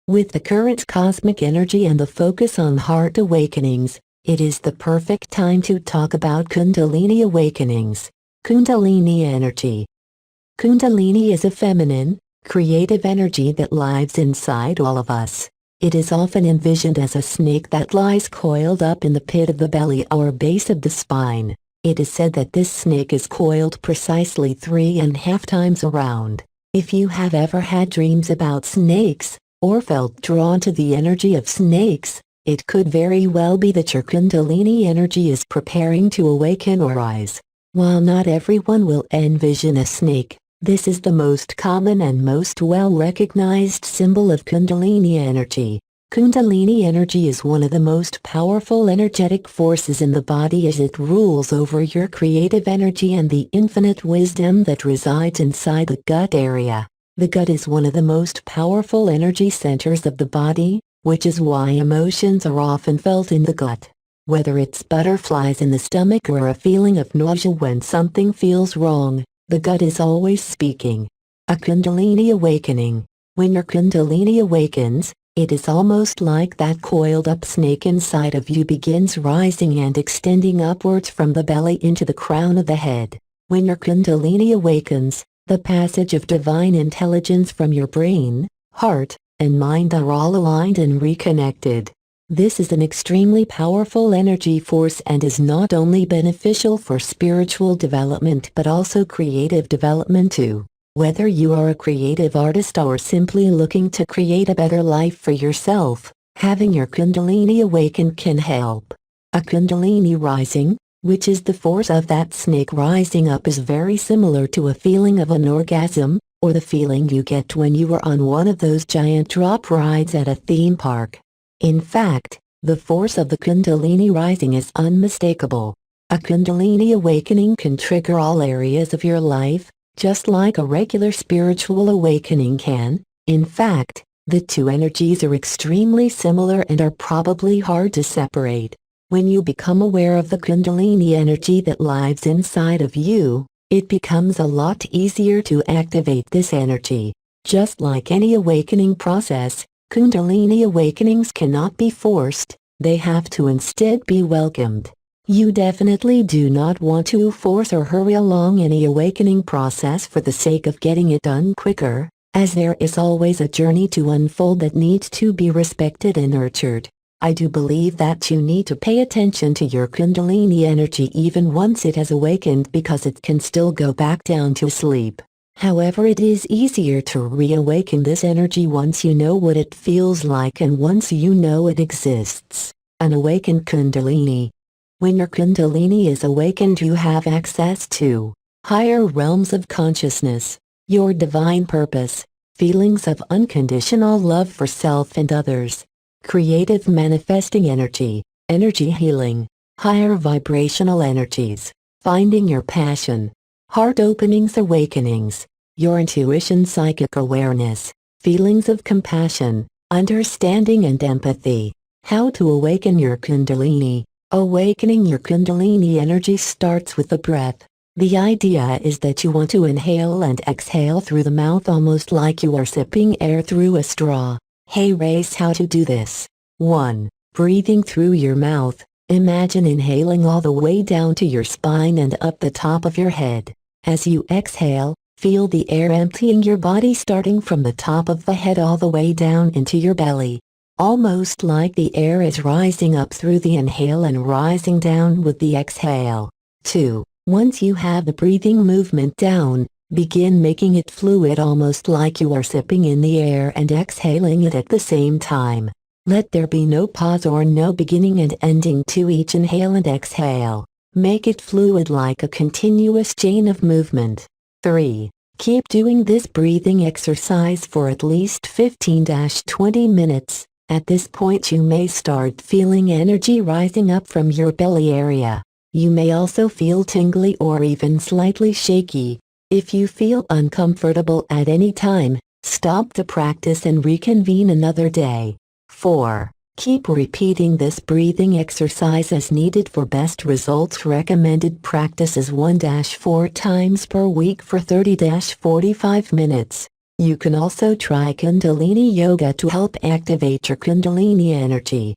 With the current cosmic energy and the focus on heart awakenings, it is the perfect time to talk about Kundalini awakenings. Kundalini energy. Kundalini is a feminine, creative energy that lives inside all of us. It is often envisioned as a snake that lies coiled up in the pit of the belly or base of the spine. It is said that this snake is coiled precisely 3.5 times around. If you have ever had dreams about snakes, or felt drawn to the energy of snakes, it could very well be that your Kundalini energy is preparing to awaken or rise. While not everyone will envision a snake, this is the most common and most well-recognized symbol of Kundalini energy. Kundalini energy is one of the most powerful energetic forces in the body as it rules over your creative energy and the infinite wisdom that resides inside the gut area. The gut is one of the most powerful energy centers of the body, which is why emotions are often felt in the gut. Whether it's butterflies in the stomach or a feeling of nausea when something feels wrong, the gut is always speaking. A Kundalini awakening. When your Kundalini awakens, it is almost like that coiled-up snake inside of you begins rising and extending upwards from the belly into the crown of the head. When your Kundalini awakens, the passage of divine intelligence from your brain, heart, and mind are all aligned and reconnected. This is an extremely powerful energy force and is not only beneficial for spiritual development but also creative development too. Whether you are a creative artist or simply looking to create a better life for yourself, having your Kundalini awaken can help. A Kundalini rising, which is the force of that snake rising up, is very similar to a feeling of an orgasm, or the feeling you get when you are on one of those giant drop rides at a theme park. In fact, the force of the Kundalini rising is unmistakable. A Kundalini awakening can trigger all areas of your life, just like a regular spiritual awakening can. In fact, the two energies are extremely similar and are probably hard to separate. When you become aware of the Kundalini energy that lives inside of you, it becomes a lot easier to activate this energy. Just like any awakening process, Kundalini awakenings cannot be forced, they have to instead be welcomed. You definitely do not want to force or hurry along any awakening process for the sake of getting it done quicker, as there is always a journey to unfold that needs to be respected and nurtured. I do believe that you need to pay attention to your Kundalini energy even once it has awakened, because it can still go back down to sleep. However, it is easier to reawaken this energy once you know what it feels like and once you know it exists. An awakened Kundalini. When your Kundalini is awakened, you have access to higher realms of consciousness, your divine purpose, feelings of unconditional love for self and others, creative manifesting energy, energy healing, higher vibrational energies, finding your passion, heart openings, awakenings, your intuition, psychic awareness, feelings of compassion, understanding and empathy. How to awaken your Kundalini. Awakening your Kundalini energy starts with the breath. The idea is that you want to inhale and exhale through the mouth almost like you are sipping air through a straw. Hey race, how to do this. 1. Breathing through your mouth. Imagine inhaling all the way down to your spine and up the top of your head. As you exhale, feel the air emptying your body starting from the top of the head all the way down into your belly. Almost like the air is rising up through the inhale and rising down with the exhale. 2. Once you have the breathing movement down, begin making it fluid almost like you are sipping in the air and exhaling it at the same time. Let there be no pause or no beginning and ending to each inhale and exhale. Make it fluid like a continuous chain of movement. 3. Keep doing this breathing exercise for at least 15-20 minutes. At this point you may start feeling energy rising up from your belly area. You may also feel tingly or even slightly shaky. If you feel uncomfortable at any time, stop the practice and reconvene another day. 4. Keep repeating this breathing exercise as needed for best results. Recommended practice is 1-4 times per week for 30-45 minutes. You can also try Kundalini Yoga to help activate your Kundalini energy.